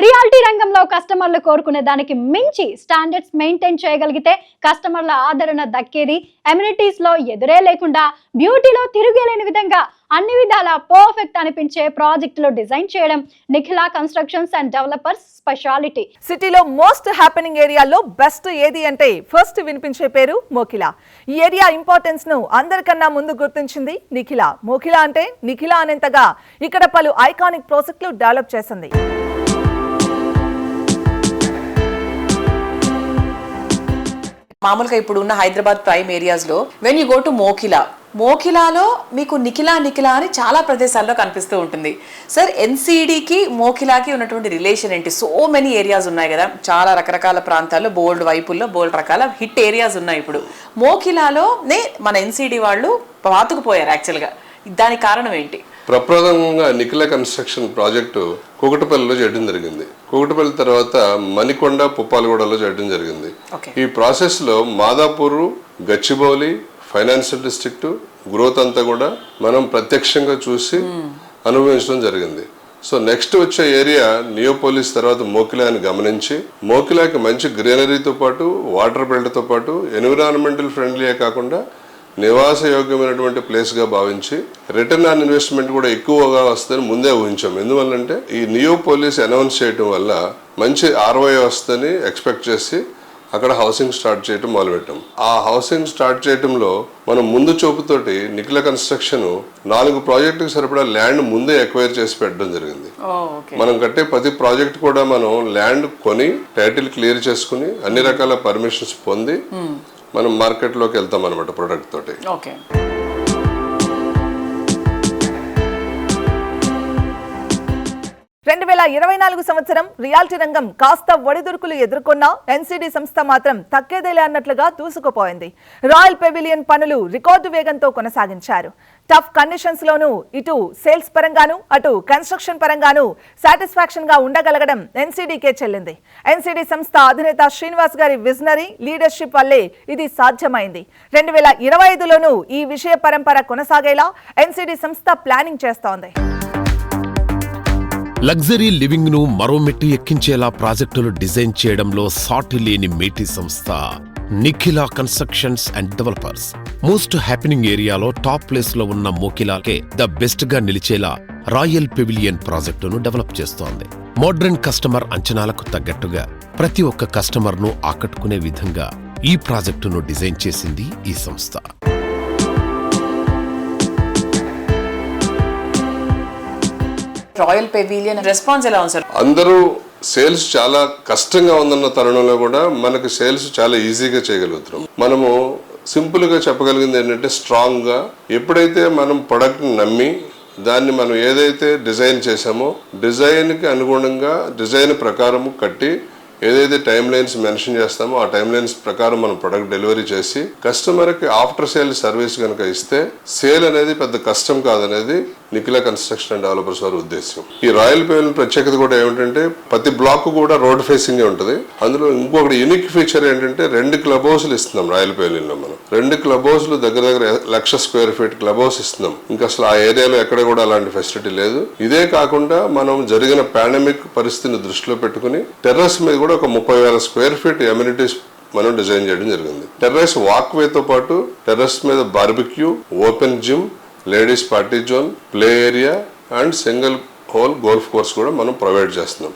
Reality రంగంలో కస్టమర్లు కోరుకునే దానికి మించి స్టాండర్డ్స్ మెయింటైన్ చేయగలిగితే కస్టమర్ల ఆదరణ దక్కేది. అమ్యూనిటీస్ లో ఎదురే లేకుండా బ్యూటీలో తిరిగేలేని విధంగా అన్ని విధాల పర్ఫెక్ట్ అనిపించే ప్రాజెక్టులు డిజైన్ చేయడం Nikhila constructions and developers speciality. సిటీలో మోస్ట్ హ్యాపెనింగ్ ఏరియాలో బెస్ట్ ఏది అంటే ఫస్ట్ వినిపించే పేరు మోకిలా. ఈ ఏరియా ఇంపార్టెన్స్ ను అందరికన్నా ముందు గుర్తించింది నిఖిల. మోకిలా అంటే నిఖిల అనేంతగా ఇక్కడ పలు ఐకానిక్ ప్రాజెక్టులు డెవలప్ చేసింది. మామూలుగా ఇప్పుడు ఉన్న హైదరాబాద్ ప్రైమ్ ఏరియాస్ లో వెన్ యూ గో టు మోకిలాలో మీకు నిఖిలా అని చాలా ప్రదేశాల్లో కనిపిస్తూ ఉంటుంది. సార్, ఎన్సీడీకి మోకిలాకి ఉన్నటువంటి రిలేషన్ ఏంటి? సో మెనీ ఏరియాస్ ఉన్నాయి కదా, చాలా రకరకాల ప్రాంతాల్లో బోల్డ్ వైపుల్లో బోల్డ్ రకాల హిట్ ఏరియాస్ ఉన్నాయి. ఇప్పుడు మోకిలాలోనే మన ఎన్సీడీ వాళ్ళు పాతుకుపోయారు యాక్చువల్గా. దానికి కారణం ఏంటి? ప్రప్రథమంగా నిఖిల కన్స్ట్రక్షన్ ప్రాజెక్టు కూకటపల్లిలో చేయడం జరిగింది. కూకటపల్లి తర్వాత మణికొండ, పుప్పాలగూడలో చేయడం జరిగింది. ఈ ప్రాసెస్ లో Madhapur, Gachibowli, financial district growth అంతా కూడా మనం ప్రత్యక్షంగా చూసి అనుభవించడం జరిగింది. సో నెక్స్ట్ వచ్చే ఏరియా నియోపోలిస్ తర్వాత మోకిలా అని గమనించి మోకిలాకి మంచి గ్రీనరీతో పాటు వాటర్ బెల్ట్తో పాటు ఎన్విరాన్మెంటల్ ఫ్రెండ్లీయే కాకుండా నివాస యోగ్యమైనటువంటి ప్లేస్గా భావించి రిటర్న్ ఆన్ ఇన్వెస్ట్మెంట్ కూడా ఎక్కువగా వస్తుందని ముందే ఊహించాం. ఎందువల్లంటే ఈ నియోపోలిస్ అనౌన్స్ చేయడం వల్ల మంచి ROI వస్తుందని ఎక్స్పెక్ట్ చేసి అక్కడ హౌసింగ్ స్టార్ట్ చేయడం మొదలుపెట్టాం. ఆ హౌసింగ్ స్టార్ట్ చేయడంలో మనం ముందు చూపుతోటి నిఖిల కన్స్ట్రక్షన్ 4 ప్రాజెక్టుకి సరిపడా ల్యాండ్ ముందే ఎక్వైర్ చేసి పెట్టడం జరిగింది. మనం కట్టే ప్రతి ప్రాజెక్ట్ కూడా మనం ల్యాండ్ కొని టైటిల్ క్లియర్ చేసుకుని అన్ని రకాల పర్మిషన్స్ పొంది మనం మార్కెట్లోకి వెళ్తాం అనమాట ప్రొడక్ట్ తోటి. 2024 సంవత్సరం రియాలిటీ రంగం కాస్త ఒడిదుడుకులు ఎదుర్కొన్నా ఎన్సీడీ సంస్థ మాత్రం తక్కేదేలే అన్నట్లుగా దూసుకుపోయింది. రాయల్ పెవిలియన్ పనులు రికార్డు వేగంతో కొనసాగించారు. టఫ్ కండిషన్స్ లోనూ ఇటు సేల్స్ పరంగాను అటు కన్స్ట్రక్షన్ పరంగాను సాటిస్ఫాక్షన్ గా ఉండగలగడం ఎన్సీడీకే చెల్లింది. ఎన్సీడీ సంస్థ అధినేత శ్రీనివాస్ గారి విజనరీ లీడర్షిప్ వల్లే ఇది సాధ్యమైంది. 2025లోనూ ఈ విషయ పరంపర కొనసాగేలా ఎన్సీడీ సంస్థ ప్లానింగ్ చేస్తోంది. లగ్జరీ లివింగ్ ను మరో మెట్టు ఎక్కించేలా ప్రాజెక్టులు డిజైన్ చేయడంలో సాటి లేని మేటి సంస్థ Nikhila constructions and developers. Most happening ఏరియాలో టాప్ ప్లేస్ లో ఉన్న మోకిలాకే ద బెస్ట్ గా నిలిచేలా రాయల్ పెవిలియన్ ప్రాజెక్టును డెవలప్ చేస్తోంది. మోడ్రన్ కస్టమర్ అంచనాలకు తగ్గట్టుగా ప్రతి ఒక్క కస్టమర్ ను ఆకట్టుకునే విధంగా ఈ ప్రాజెక్టును డిజైన్ చేసింది ఈ సంస్థ. రాయల్ పెవిలియన్ రెస్పాన్స్ ఎలా ఉంది సార్? అందరూ సేల్స్ చాలా కష్టంగా ఉందన్న తరుణంలో కూడా మనకు సేల్స్ చాలా ఈజీగా చేయగలుగుతున్నాం. మనము సింపుల్ గా చెప్పగలిగింది ఏంటంటే స్ట్రాంగ్ గా ఎప్పుడైతే మనం ప్రొడక్ట్ నమ్మి దాన్ని మనం ఏదైతే డిజైన్ చేసామో డిజైన్ కి అనుగుణంగా డిజైన్ ప్రకారము కట్టి ఏదైతే టైం లైన్స్ మెన్షన్ చేస్తామో ఆ టైం లైన్స్ ప్రకారం మనం ప్రొడక్ట్ డెలివరీ చేసి కస్టమర్ కి ఆఫ్టర్ సేల్ సర్వీస్ కనుక ఇస్తే సేల్ అనేది పెద్ద కష్టం కాదనేది నిఖిల కన్స్ట్రక్షన్ అండ్ డెవలపర్స్ వారి ఉద్దేశం. ఈ రాయల్ పెవిలియన్ ప్రత్యేకత కూడా ఏమిటంటే ప్రతి బ్లాక్ కూడా రోడ్ ఫేసింగ్ ఉంటుంది. అందులో ఇంకొకటి యూనిక్ ఫీచర్ ఏంటంటే 2 క్లబ్ హౌస్లు ఇస్తున్నాం రాయల్ పెవిలియన్ లో. మనం 2 క్లబ్ హౌస్లు దగ్గర 1,00,000 స్క్వేర్ ఫీట్ క్లబ్ హౌస్ ఇస్తున్నాం. ఇంకా అసలు ఆ ఏరియాలో ఎక్కడ కూడా అలాంటి ఫెసిలిటీ లేదు. ఇదే కాకుండా మనం జరిగిన పాండమిక్ పరిస్థితిని దృష్టిలో పెట్టుకుని టెర్రస్ మీద కూడా ఒక 30,000 స్క్వేర్ ఫీట్ అమ్యూనిటీస్ మనం డిజైన్ చేయడం జరిగింది. టెర్రస్ వాక్ వే తో పాటు టెర్రస్ మీద barbecue, open gym, ladies party zone, play area and single whole golf course కూడా మనం ప్రొవైడ్ చేస్తున్నాం.